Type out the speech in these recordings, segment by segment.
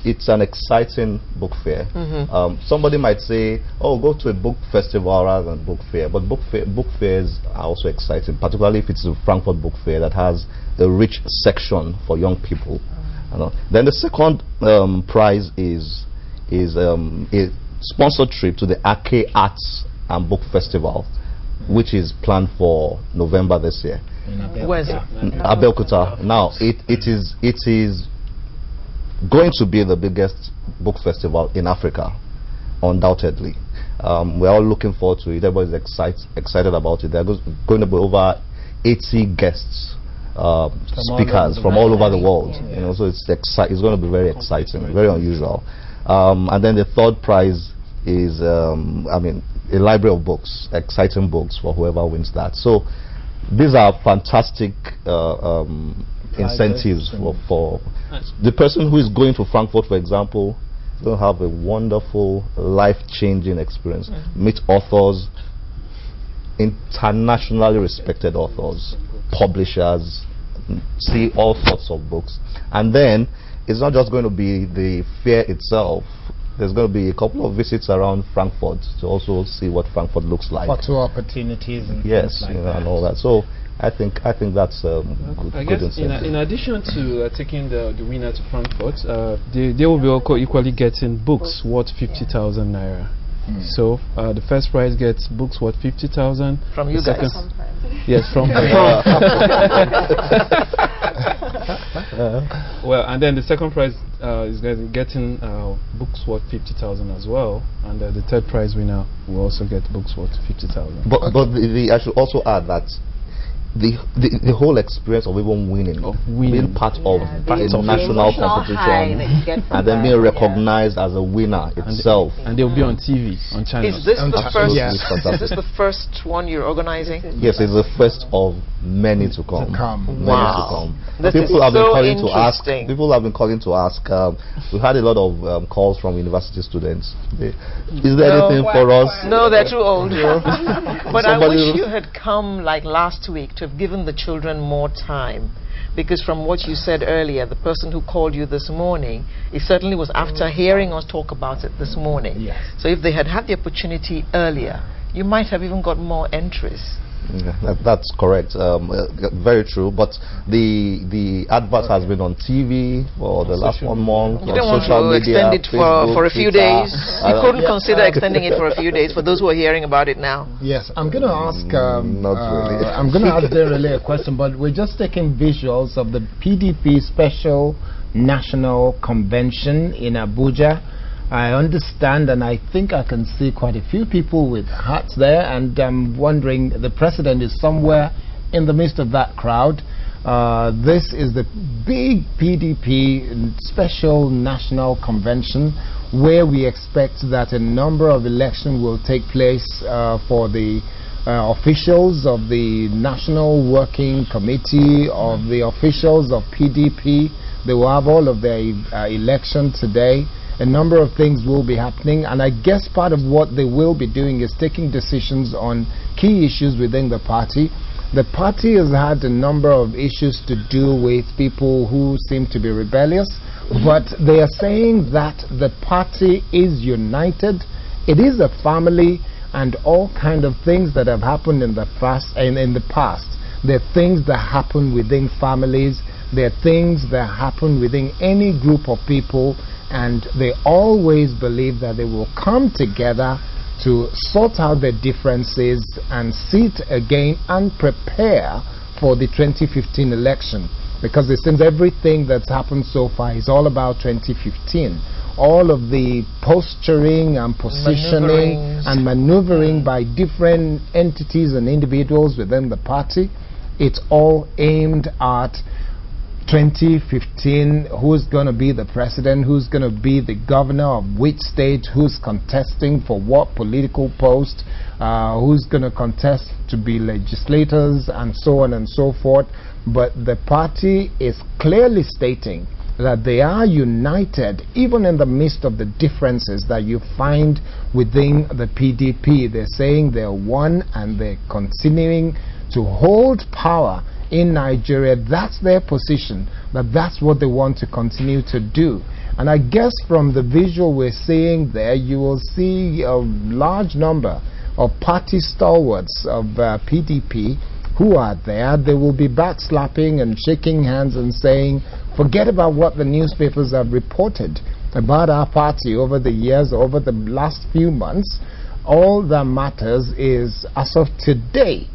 it's an exciting book fair. Somebody might say, "Oh, go to a book festival rather than book fair." But book fairs are also exciting, particularly if it's a Frankfurt Book Fair that has a rich section for young people. Then the second prize is a sponsored trip to the Ake Arts and Book Festival, which is planned for November this year. Where's it? Abeokuta. Now, it is going to be the biggest book festival in Africa, undoubtedly. We're all looking forward to it. Everybody's excited about it. There are going to be over 80 guests, speakers from all over the world. So it's going to be very exciting, very unusual. And then the third prize is, a library of books, exciting books for whoever wins that. So these are fantastic incentives for the person who is going to Frankfurt, for example. Is going to have a wonderful, life-changing experience. Meet authors, internationally respected authors, publishers, see all sorts of books. And then it's not just going to be the fair itself. There's going to be a couple of visits around Frankfurt to also see what Frankfurt looks like. Photo opportunities and yes, things like that. and all that. So I think that's good. I guess in addition to taking the winner to Frankfurt, they will be also equally getting books worth 50,000 naira. So the first prize gets books worth 50,000 from you guys. Yes, from well, and then the second prize is getting books worth 50,000 as well, and the third prize winner will also get books worth 50,000. But I should also add that the whole experience of even winning, being part of a national competition, and then being recognized as a winner itself, and they'll be on TV, on channels. Is this the first one you're organizing? Yes, it's the first of many to come. Wow. People have been calling to ask. People have been calling to ask. We've had a lot of calls from university students. Is there anything for us? No, they're too old. But I wish you had come like last week to have given the children more time, because from what you said earlier, the person who called you this morning, it certainly was after hearing us talk about it this morning. Yes. So if they had had the opportunity earlier, you might have even got more entries. Yeah, that's correct. Very true. But the advert has been on TV for the last 1 month. You don't want to extend it for a few days? You couldn't consider extending it for a few days for those who are hearing about it now? Yes, I'm going to ask. Not really. I'm going to ask Derele a question, but we're just taking visuals of the PDP Special National Convention in Abuja. I understand, and I think I can see quite a few people with hats there, and I'm wondering, the president is somewhere in the midst of that crowd. This is the big PDP Special National Convention, where we expect that a number of elections will take place for the officials of the National Working Committee, of the officials of PDP. They will have all of their election today. A number of things will be happening, and I guess part of what they will be doing is taking decisions on key issues within the party. The party has had a number of issues to do with people who seem to be rebellious, but they are saying that the party is united. It is a family, and all kind of things that have happened in the past. There are things that happen within families. There are things that happen within any group of people, and they always believe that they will come together to sort out their differences and sit again and prepare for the 2015 election, because it seems everything that's happened so far is all about 2015. All of the posturing and positioning and maneuvering by different entities and individuals within the party, it's all aimed at 2015, who's going to be the president, who's going to be the governor of which state, who's contesting for what political post, who's going to contest to be legislators, and so on and so forth. But the party is clearly stating that they are united even in the midst of the differences that you find within the PDP. They're saying they're one, and they're continuing to hold power in Nigeria. That's their position, that that's what they want to continue to do. And I guess from the visual we're seeing there, you will see a large number of party stalwarts of PDP who are there. They will be backslapping and shaking hands and saying, forget about what the newspapers have reported about our party over the years, over the last few months. All that matters is, as of today,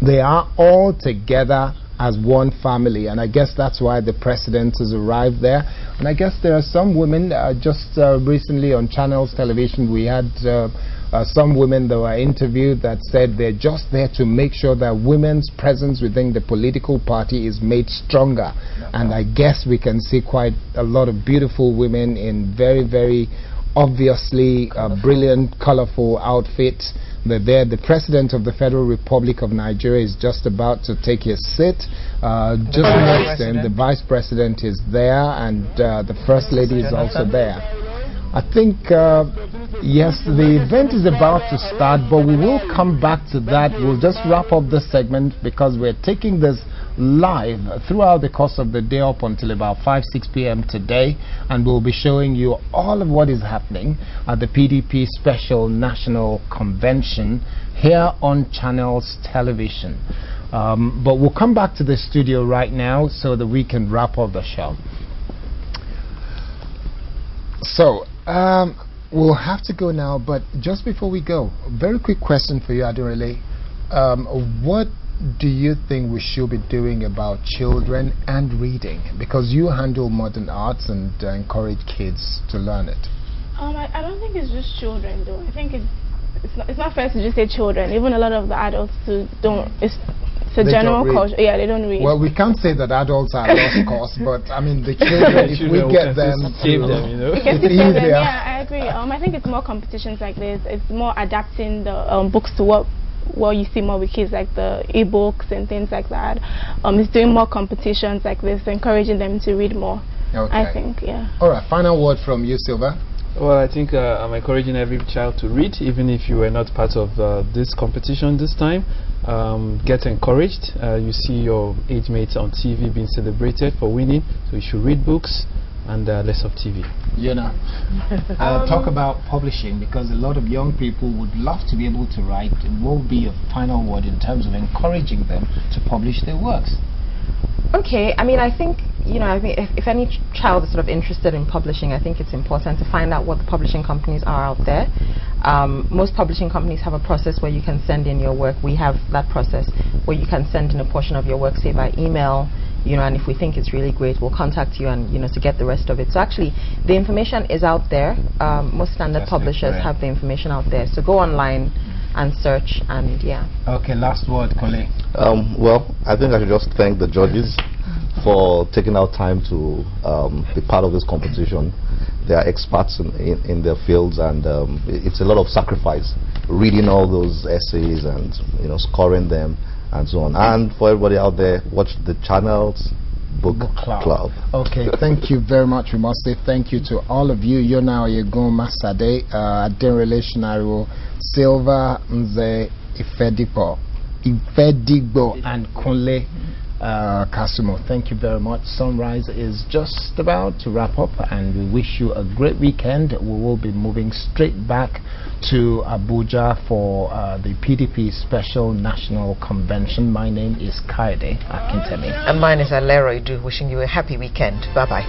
they are all together as one family, and I guess that's why the president has arrived there. And I guess there are some women, just recently on Channels Television, we had some women that were interviewed that said they're just there to make sure that women's presence within the political party is made stronger. And I guess we can see quite a lot of beautiful women in very, very obviously brilliant, colorful outfits. They're there. The president of the Federal Republic of Nigeria is just about to take his seat. Just next to him, the vice president is there, and the first lady is also there. I think, yes, the event is about to start, but we will come back to that. We'll just wrap up this segment because we're taking this live throughout the course of the day up until about 5-6 p.m. today, and we'll be showing you all of what is happening at the PDP Special National Convention here on Channels Television. But we'll come back to the studio right now so that we can wrap up the show. So we'll have to go now, but just before we go, a very quick question for you, Adorele. What do you think we should be doing about children and reading? Because you handle modern arts and encourage kids to learn it. I don't think it's just children, though. I think it's not fair to just say children. Even a lot of the adults who don't. It's a general culture. Yeah, they don't read. Well, we can't say that adults are lost cause, but I mean the children. If we get them, save them, you know. It's easier. Yeah, I agree. I think it's more competitions like this. It's more adapting the books to what you see more with kids, like the e-books and things like that. It's doing more competitions like this, encouraging them to read more. Okay. I think, yeah. All right. Final word from you, Silva. Well, I think I'm encouraging every child to read, even if you were not part of this competition this time. Get encouraged. You see your age mates on TV being celebrated for winning, so you should read books and less of TV. You know, talk about publishing, because a lot of young people would love to be able to write. What will be your final word in terms of encouraging them to publish their works? Okay, I mean, I think, you know, if any child is sort of interested in publishing, I think it's important to find out what the publishing companies are out there. Most publishing companies have a process where you can send in your work. We have that process where you can send in a portion of your work, say by email, you know, and if we think it's really great, we'll contact you and, you know, to get the rest of it. So actually, the information is out there. Most standard publishers have the information out there. So go online and search, and yeah. Okay, last word, Kole. Well, I think I should just thank the judges for taking out time to be part of this competition. They are experts in their fields, and it's a lot of sacrifice reading all those essays and, you know, scoring them and so on. And for everybody out there, watch the Channels Book Club. Okay, thank you very much. We must say thank you to all of you. You're now Yegun Masade, Adorele Shinaru, Silva Nze Ifedipo, and Kunle Kasumo. Thank you very much. Sunrise is just about to wrap up, and we wish you a great weekend. We will be moving straight back to Abuja for the PDP Special National Convention. My name is Kaide Akintemi. And mine is Alero Idu, wishing you a happy weekend. Bye-bye.